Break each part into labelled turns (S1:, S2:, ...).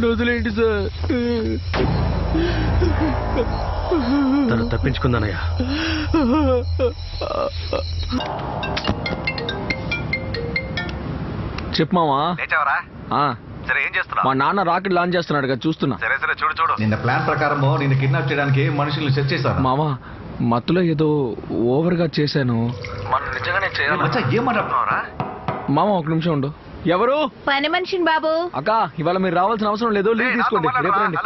S1: నన్ను వదిలేండి సార్. తను తప్పించుకుందానయ్యా. చెప్పు మావా.
S2: సరే ఏం చేస్తున్నావు?
S1: మా నాన్న రాకెట్ లాంచ్ చేస్తున్నాడు కదా, చూస్తున్నా.
S2: సరే సరే చూడు చూడు. నిన్న ప్లాన్ ప్రకారం నిన్ను కిడ్నాప్ చేయడానికి మనుషుల్ని సెట్ చేశారు.
S1: మావా మత్తులో ఏదో ఓవర్ గా చేశాను.
S2: మనం నిజంగానే చేయాలి. ఏం మాట్లాడుతున్నావురా?
S1: మామ ఒక నిమిషం ఉండు. ఎవరు?
S3: పని మనిషిని బాబు.
S1: అక్క ఇవాళ మీరు రావాల్సిన అవసరం లేదు, లీవ్ తీసుకోండి, రేపు రండి.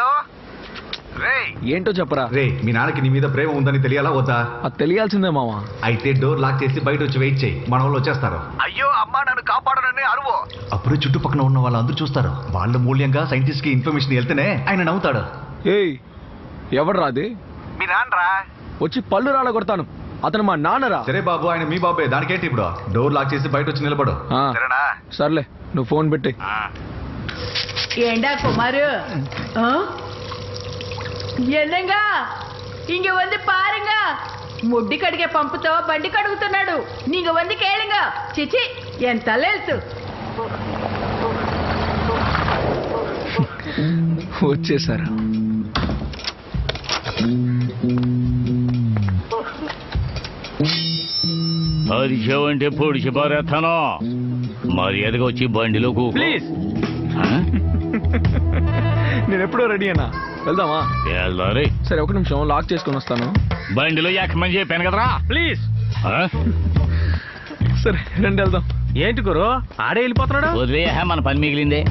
S1: ఏంటో చెప్పరా.
S2: రే మీ నాన్నకి నీ మీద ప్రేమ ఉందని తెలియాలా వద్దా?
S1: అది తెలియాల్సిందే మామ.
S2: అయితే డోర్ లాక్ చేసి బయట వచ్చి వెయిట్ చేయి, మన వాళ్ళు వచ్చేస్తారు. అయ్యో అమ్మా నన్ను కాపాడనని అరువు. అప్పుడే చుట్టుపక్కల ఉన్న వాళ్ళందరూ చూస్తారు. వాళ్ళ మూల్యంగా సైంటిస్ట్ కి ఇన్ఫర్మేషన్ వెళ్తేనే ఆయన నవ్వుతాడు.
S1: ఏయ్ ఎవరు రాది?
S2: మీ నాన్నరా.
S1: వచ్చి పళ్ళు రాళ్ళ కొడతాను. అతను మా నాన్నరా.
S2: సరే బాబు, ఆయన మీ బాబే, దానికేంటి ఇప్పుడు? డోర్ లాక్ చేసి బయట వచ్చి నిలబడు.
S1: సర్లే నువ్వు ఫోన్ పెట్టి.
S3: ஏண்டா குமாரு, என்னங்க இங்க வந்து பாருங்க, முட்டி கடிக்க பம்புతో బండి కడుగుతున్నాడు. நீங்க வந்து கேளுங்க. చిచి என் தலையெழுத்து.
S1: వచ్చేసారు.
S4: అరిచావంటే పొడిచి పారేస్తాను. మర్యాదగా వచ్చి బండిలో
S1: ప్లీజ్. నేను ఎప్పుడో రెడీ అన్నా, వెళ్దామా?
S4: వెళ్దారే.
S1: సరే ఒక నిమిషం లాక్ చేసుకుని వస్తాను.
S4: బండిలో ఎక్కమని చెప్పాను కదరా.
S1: ప్లీజ్. సరే రండి వెళ్దాం. ఏంటి గురు ఆడే వెళ్ళిపోతున్నాడు?
S4: వదిలే, మన పని మిగిలిందే.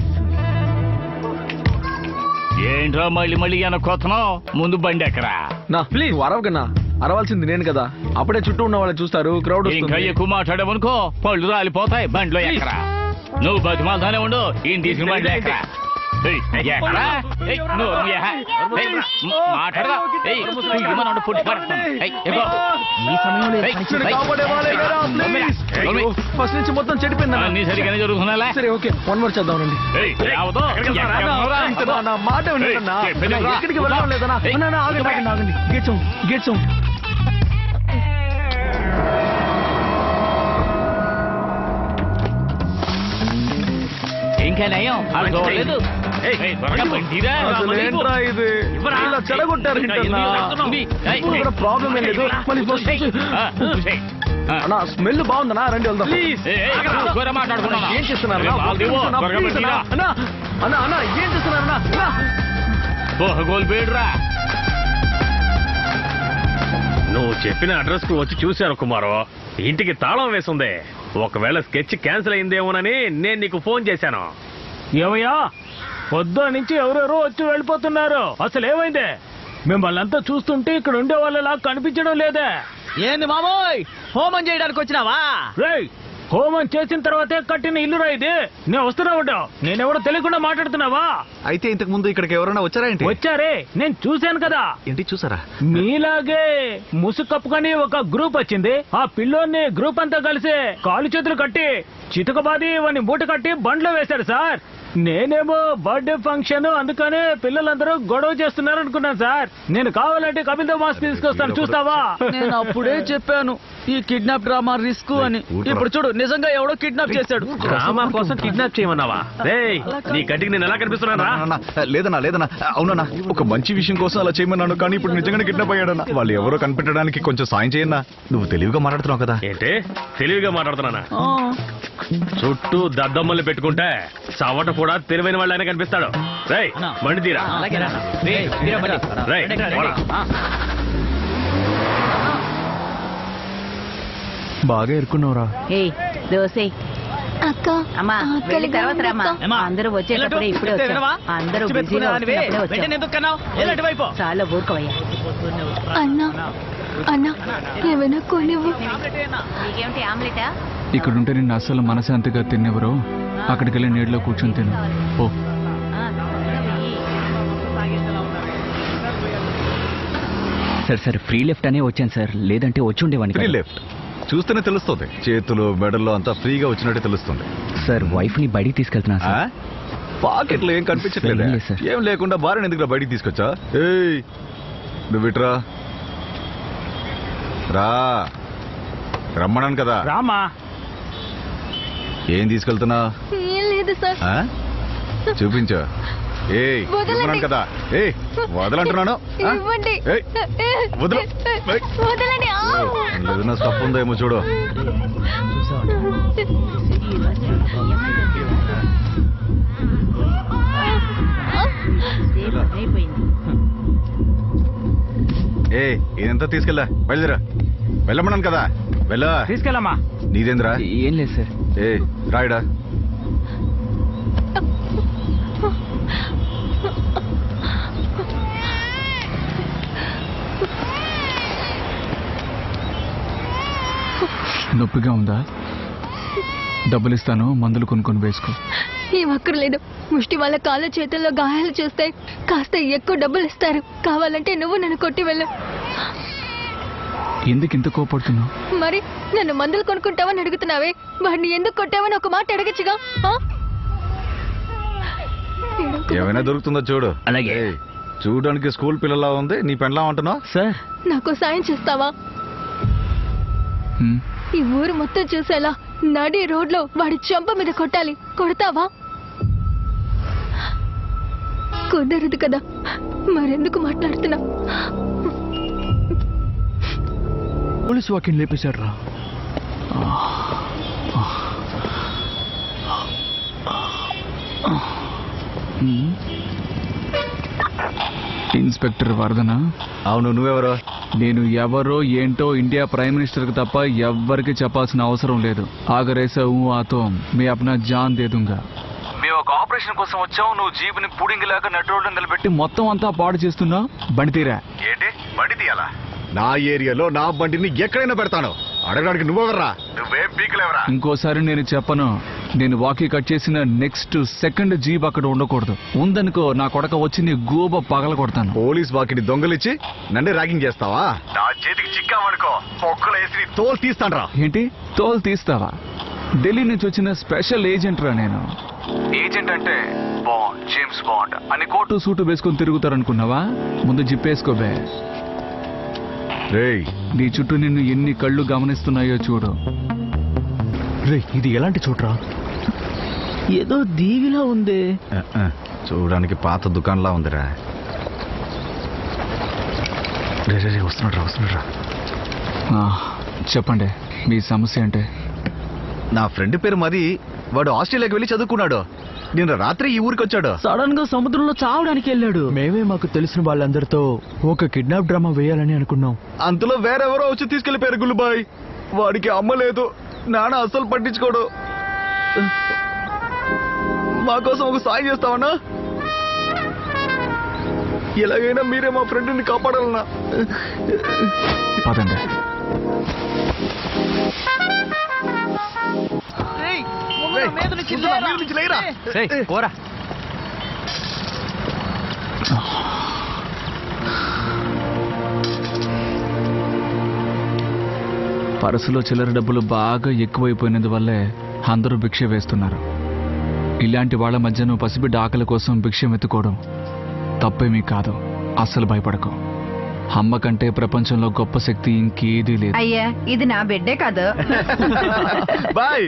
S4: ఏంట్రా మళ్ళీ మళ్ళీ వెనక్కొస్తున్నావు? ముందు బండి ఎక్కరా.
S1: నా ప్లీజ్ అరవకన్నా, అరవాల్సింది నేను కదా. అప్పుడే చుట్టూ ఉన్న వాళ్ళు చూస్తారు, క్రౌడ్.
S4: ఇంకా ఎక్కువ మాట్లాడావనుకో పళ్ళు రాలిపోతాయి. బండిలో ఎక్కరా. నువ్వు బతిమాలతోనే ఉండు. ఈయన తీసుకుని బండి ఎక్కరా.
S1: ఫస్ట్ నుంచి మొత్తం చెడిపోయింది.
S4: అన్ని సరిగానే జరుగుతున్నా.
S1: సరే ఓకే, వన్ మోర్ చేద్దాం రండి. నా మాట వినన్నా, ఎక్కడికి వెళ్ళడం లేదన్నా. ఆగండి ఆగండి, గేట్స్
S4: ఇంకా నయం చూడలేదు.
S1: చెడగొట్టారు. ప్రాబ్లం ఏం లేదు. అన్నా స్మెల్ బాగుందన్నా, రండి వెళ్దాం. ఏం చేస్తున్నారు? అన్నా ఏం చేస్తున్నారన్నా?
S4: కోల్పోయాడురా.
S5: నువ్వు చెప్పిన అడ్రస్ కు వచ్చి చూశాను కుమారు. ఇంటికి తాళం వేసింది. ఒకవేళ స్కెచ్ క్యాన్సిల్ అయిందేమోనని నేను నీకు ఫోన్ చేశాను.
S6: ఏమయ్యా, పొద్దు నుంచి ఎవరెవరో వచ్చి వెళ్ళిపోతున్నారు. అసలు ఏమైందే? మిమ్మల్ని అంతా చూస్తుంటే ఇక్కడ ఉండే వాళ్ళలా కనిపించడం లేదే.
S1: ఏంది మామోయ్, హోమం చేయడానికి వచ్చినావా?
S6: రేయ్, హోమం చేసిన తర్వాతే కట్టిన ఇల్లురా ఇది. నేను వస్తున్నా ఉంటావు, నేనెవరో తెలియకుండా మాట్లాడుతున్నావా?
S2: అయితే ఇంతకు ముందు ఇక్కడికి ఎవరైనా వచ్చారా ఏంటి?
S6: వచ్చారే, నేను చూశాను కదా.
S2: ఏంటి చూసారా?
S6: మీలాగే ముసుగు కప్పుకొని ఒక గ్రూప్ వచ్చింది. ఆ పిల్లోని గ్రూప్ అంతా కలిసి కాలు చేతులు కట్టి చితకబాది వాడిని మూట కట్టి బండ్లో వేశారు సార్. నేనేమో బర్త్డే ఫంక్షన్ అందుకనే పిల్లలందరూ గొడవ చేస్తున్నారు అనుకున్నాను సార్. నేను కావాలంటే కపిల్ దేవ్ మాస్క్ తీసుకొస్తాను, చూస్తావా?
S1: నేను అప్పుడే చెప్పాను ఈ కిడ్నాప్ డ్రామా రిస్క్ అని. ఇప్పుడు చూడు, నిజంగా ఎవడో కిడ్నాప్ చేశాడు.
S5: డ్రామా కోసం కిడ్నాప్ చేయమన్నావా? రేయ్, నీ కంటికి నేను ఎలా కనిపిస్తున్నానా?
S2: లేదన్నా అవునన్నా, ఒక మంచి విషయం కోసం అలా చేయమన్నాను, కానీ ఇప్పుడు నిజంగానే కిడ్నాప్ అయ్యాడన్నా. వాళ్ళు ఎవరో కనిపెట్టడానికి కొంచెం సాయం చేయన్నా. నువ్వు తెలివిగా మాట్లాడుతున్నావు కదా.
S5: ఏంటి తెలివిగా మాట్లాడుతున్నానా? చుట్టూ దద్దమ్మల్ని పెట్టుకుంటే చవట కూడా తెలివైన వాళ్ళైనా కనిపిస్తాడు. రేయ్ బండి తీరా. రేయ్
S1: బాగా ఎరుకున్నావురా.
S3: దోసే
S7: అక్క
S3: అమ్మా, వెళ్ళి తర్వాత రామా. అందరూ వచ్చేటప్పుడే ఇప్పుడే వచ్చారు. అందరూ బిజీగా వచ్చారు. చాలా ఊరుకోవయ్యా.
S7: అన్నా ఏమైనా కొనివ్వు.
S3: నీకేమిటి ఆమ్లెటా?
S1: ఇక్కడుంటే నిన్ను అస్సలు మనశాంతిగా తిన్నెవరో అక్కడికి వెళ్ళి నీటిలో కూర్చొని తిను. ఓ
S8: సార్ ఫ్రీ లెఫ్ట్ అనే వచ్చాను సార్, లేదంటే వచ్చి ఉండేవాడిని.
S2: ఫ్రీ లెఫ్ట్ చూస్తేనే తెలుస్తుంది. చేతులు మెడల్లో అంతా ఫ్రీగా వచ్చినట్టే తెలుస్తుంది.
S8: సార్ వైఫ్ ని బయటికి తీసుకెళ్తున్నా సార్.
S2: పాకెట్లో ఏం కనిపించట్లేదు
S8: సార్.
S2: ఏం లేకుండా భార్యను ఎందుకు బయటికి తీసుకొచ్చా? ఏయ్ నువ్వు ఇట్రా రా, రమ్మన్నాను కదా.
S6: రామా.
S2: ఏం తీసుకెళ్తున్నా?
S7: ఏం లేదు సార్.
S2: చూపించు. ఏయ్ ఇవ్వను కదా. ఏయ్ వదలంటున్నాను.
S7: ఇవ్వండి.
S2: ఏయ్, వదలు. ఏయ్.
S7: వదలండి.
S2: ఏదైనా స్టఫ్ ఉందో ఏమో చూడు. ఏ ఇదంతా తీసుకెళ్ళా, బయలుదేరా. వెళ్ళమన్నాను కదా, వెళ్ళా.
S6: తీసుకెళ్ళమ్మా.
S2: నీదేంద్రా?
S8: ఏం లేదు సార్.
S2: ఏ రాయడా.
S9: నొప్పిగా ఉందా? డబ్బులు ఇస్తాను, మందులు కొనుక్కొని వేసుకో.
S7: ఏం అక్కర్లేదు. ముష్టి వాళ్ళ కాళ్ళ చేతుల్లో గాయాలు చూస్తే కాస్త ఎక్కువ డబ్బులు ఇస్తారు. కావాలంటే నువ్వు నన్ను కొట్టి వెళ్ళు.
S9: ఎందుకు ఇంత కోపడుతున్నావు?
S7: మరి నన్ను మందులు కొనుక్కుంటావని అడుగుతున్నావే, వాడిని ఎందుకు కొట్టావని ఒక మాట అడగచ్చుగా.
S2: ఏమైనా దొరుకుతుందో చూడు.
S8: అలాగే.
S2: ఏయ్, చూడడానికి స్కూల్ పిల్లలా ఉంది, నీ పెండ్లా అంటున్నావు.
S8: సార్
S7: నాకు సాయం చేస్తావా?
S9: హ్మ్.
S7: ఈ ఊరు మొత్తం చూసేలా నడి రోడ్లో వాడి చెంప మీద కొట్టాలి. కొడతావా? కుదరదు కదా, మరెందుకు మాట్లాడుతున్నా?
S9: పోలీసు వాకింగ్ లేపేశాడు రా. ఇన్స్పెక్టర్ వరదనా?
S2: అవును, నువ్వెవరో?
S9: నేను ఎవరో ఏంటో ఇండియా ప్రైమ్ మినిస్టర్ కి తప్ప ఎవ్వరికి చెప్పాల్సిన అవసరం లేదు. ఆగరేసా ఆతో మీ అప్నా జాన్ దేదుంగా. మేము ఒక ఆపరేషన్ కోసం వచ్చాం, నువ్వు జీపుని పూడింగ్ లేక నటు రోడ్డు నిలబెట్టి మొత్తం అంతా పాడు చేస్తున్నా. బండి తీరా.
S2: ఏంటి బండి తీయాలా? నా ఏరియాలో నా బండిని ఎక్కడైనా పెడతాను. అడగడానికి నువ్వెవర్రా? నువ్వేం పీకలేవరా?
S9: ఇంకోసారి నేను చెప్పను. నేను వాకీ కట్ చేసిన నెక్స్ట్ సెకండ్ జీప్ అక్కడ ఉండకూడదు. ఉందనుకో నా కొడక వచ్చి నీ గూబ పగల కొడతాను.
S2: పోలీస్ వాకిని దొంగలిచ్చి నన్ను ర్యాగింగ్ చేస్తావా? నా చేతికి చిక్కావనుకో పొక్కులు వేసి తోలు తీస్తాను రా.
S9: ఏంటి తోలు తీస్తావా? ఢిల్లీ నుంచి వచ్చిన స్పెషల్ ఏజెంట్ రా నేను. ఏజెంట్ అంటే బాండ్, జేమ్స్ బాండ్ అని కోటు సూటు వేసుకొని తిరుగుతారనుకున్నావా? ముందు జిప్పేసుకోబే.
S2: రేయ్,
S9: నీ చుట్టూ నిన్ను ఎన్ని కళ్ళు గమనిస్తున్నాయో చూడు.
S2: రే ఇది ఎలాంటి చోట్రా?
S1: ఏదో దీవిలా ఉంది.
S2: చూడడానికి పాత దుకాణంలా ఉందిరా. రే రే వస్తున్నాడు రా.
S9: చెప్పండి మీ సమస్య అంటే?
S2: నా ఫ్రెండ్ పేరు మది. వాడు ఆస్ట్రేలియాకి వెళ్ళి చదువుకున్నాడు. నిన్న రాత్రి ఈ ఊరికి వచ్చాడు.
S1: సడన్ గా సముద్రంలో చావడానికి వెళ్ళాడు.
S6: మేమే మాకు తెలిసిన వాళ్ళందరితో ఒక కిడ్నాప్ డ్రామా వేయాలని అనుకున్నాం.
S2: అంతలో వేరెవరో వచ్చి తీసుకెళ్లిపోయారు గుల్లుబాయ్. వాడికి అమ్మ లేదు, నాన్న అస్సలు పట్టించుకోడు. మా కోసం ఒక సాయం చేస్తావన్నా? ఎలాగైనా మీరే మా ఫ్రెండ్ని కాపాడాలన్నా.
S9: పదండి.
S8: పోరా.
S9: పరసులో చిల్లర డబ్బులు బాగా ఎక్కువైపోయినందువల్లే అందరూ భిక్ష వేస్తున్నారు. ఇలాంటి వాళ్ళ మధ్య నువ్వు పసిబిడ్డ ఆకలి కోసం భిక్ష ఎత్తుకోవడం తప్పేమీ కాదు. అస్సలు భయపడకు. అమ్మ కంటే ప్రపంచంలో గొప్ప శక్తి ఇంకేదీ లేదు.
S3: అయ్యా ఇది నా బిడ్డే కాదు.
S2: బాయ్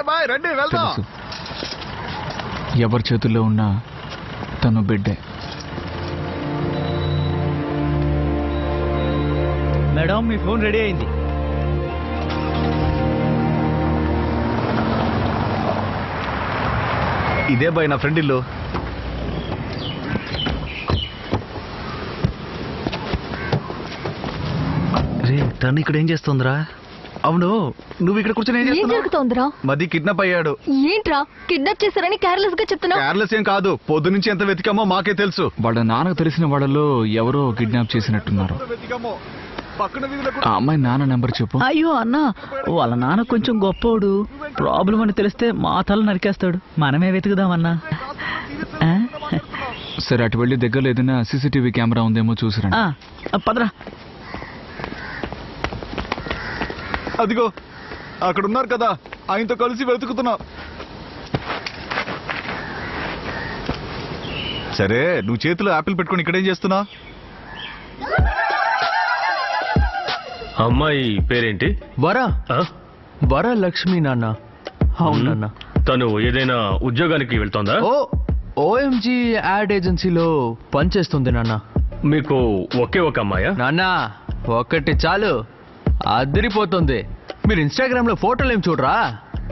S2: బాయ్ రండి వెళ్దాం.
S9: తెలుసు, ఎవరి చేతుల్లో ఉన్నా తను బిడ్డే.
S1: మేడం మీ ఫోన్ రెడీ అయింది.
S2: ఇదే బాయ్ నా ఫ్రెండ్ ఇల్లు. రే తను ఇక్కడ ఏం చేస్తుందిరా? అవును, నువ్వు ఇక్కడ కూర్చొని ఏం
S7: ఏం
S2: చేస్తున్నావు?
S7: జరుగుతోందిరా?
S2: మది కిడ్నాప్ అయ్యాడు.
S7: ఏంట్రా కిడ్నాప్ చేశారని కేర్లెస్ గా చెప్తున్నావు?
S2: కేర్లెస్ ఏం కాదు, పొద్దు నుంచి ఎంత వెతికామో మాకే తెలుసు.
S9: వాళ్ళ నాన్నకు తెలిసిన వాళ్ళలో ఎవరో కిడ్నాప్ చేసినట్టున్నారు. ఆ అమ్మాయి నాన్న నెంబర్ చెప్పు.
S1: అయ్యో అన్నా, వాళ్ళ నాన్న కొంచెం గొప్పోడు. ప్రాబ్లం అని తెలిస్తే మా తల నరికేస్తాడు. మనమే వెతుకుదామన్నా.
S9: సరే అటు వెళ్ళి దగ్గరలో ఏదైనా సీసీటీవీ కెమెరా ఉందేమో చూసిరండి.
S1: పదరా.
S2: అదిగో అక్కడ ఉన్నారు కదా, ఆయనతో కలిసి వెతుకుతున్నా. సరే నువ్వు చేతిలో యాపిల్ పెట్టుకుని ఇక్కడేం చేస్తున్నా?
S5: అమ్మాయి పేరేంటి?
S6: వరలక్ష్మి నాన్న.
S9: అవునన్నా.
S5: తను ఏదైనా ఉద్యోగానికి వెళ్తోందా?
S9: ఓఎంజీ యాడ్ ఏజెన్సీలో పనిచేస్తుంది నాన్న.
S5: మీకు ఒకే ఒక అమ్మాయా?
S9: నాన్న ఒక్కటి చాలు, అదిరిపోతుంది. మీరు ఇన్స్టాగ్రామ్ లో ఫోటోలు ఏం చూడరా,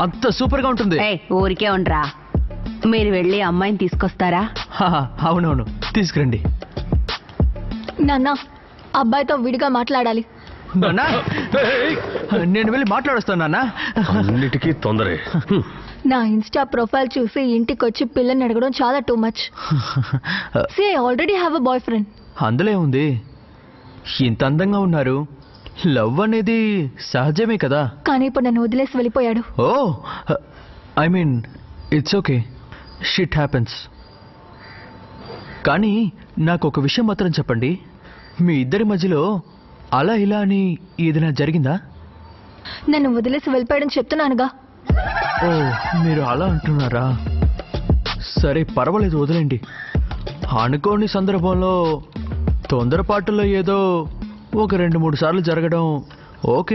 S9: అంత సూపర్ గా ఉంటుంది.
S3: ఊరికే ఉండరా, మీరు వెళ్ళి అమ్మాయిని తీసుకొస్తారా?
S9: అవునవును, తీసుకురండి.
S7: నాన్న అబ్బాయితో విడిగా మాట్లాడాలి.
S9: నాన్న నేను వెళ్ళి మాట్లాడొస్తాను నాన్న.
S5: అన్నిటికీ తొందరే.
S7: నా ఇన్స్టా ప్రొఫైల్ చూసి ఇంటికి వచ్చి పిల్లని అడగడం చాలా too much. I already have a boy friend.
S9: అందులో ఉంది, ఇంత అందంగా ఉన్నారు, లవ్ అనేది సహజమే కదా.
S7: కానీ ఇప్పుడు నన్ను వదిలేసి వెళ్ళిపోయాడు.
S9: Oh I mean it's okay, shit happens. కానీ నాకు ఒక విషయం మాత్రం చెప్పండి, మీ ఇద్దరి మధ్యలో అలా ఇలా అని ఏదైనా జరిగిందా?
S7: నన్ను వదిలేసి వెళ్ళిపోయాడని చెప్తున్నానుగా.
S9: ఓ మీరు అలా అంటున్నారా? సరే పర్వాలేదు, వదిలేండి. అనుకోని సందర్భంలో తొందరపాటులో ఏదో ఒక 2-3 సార్లు జరగడం ఓకే.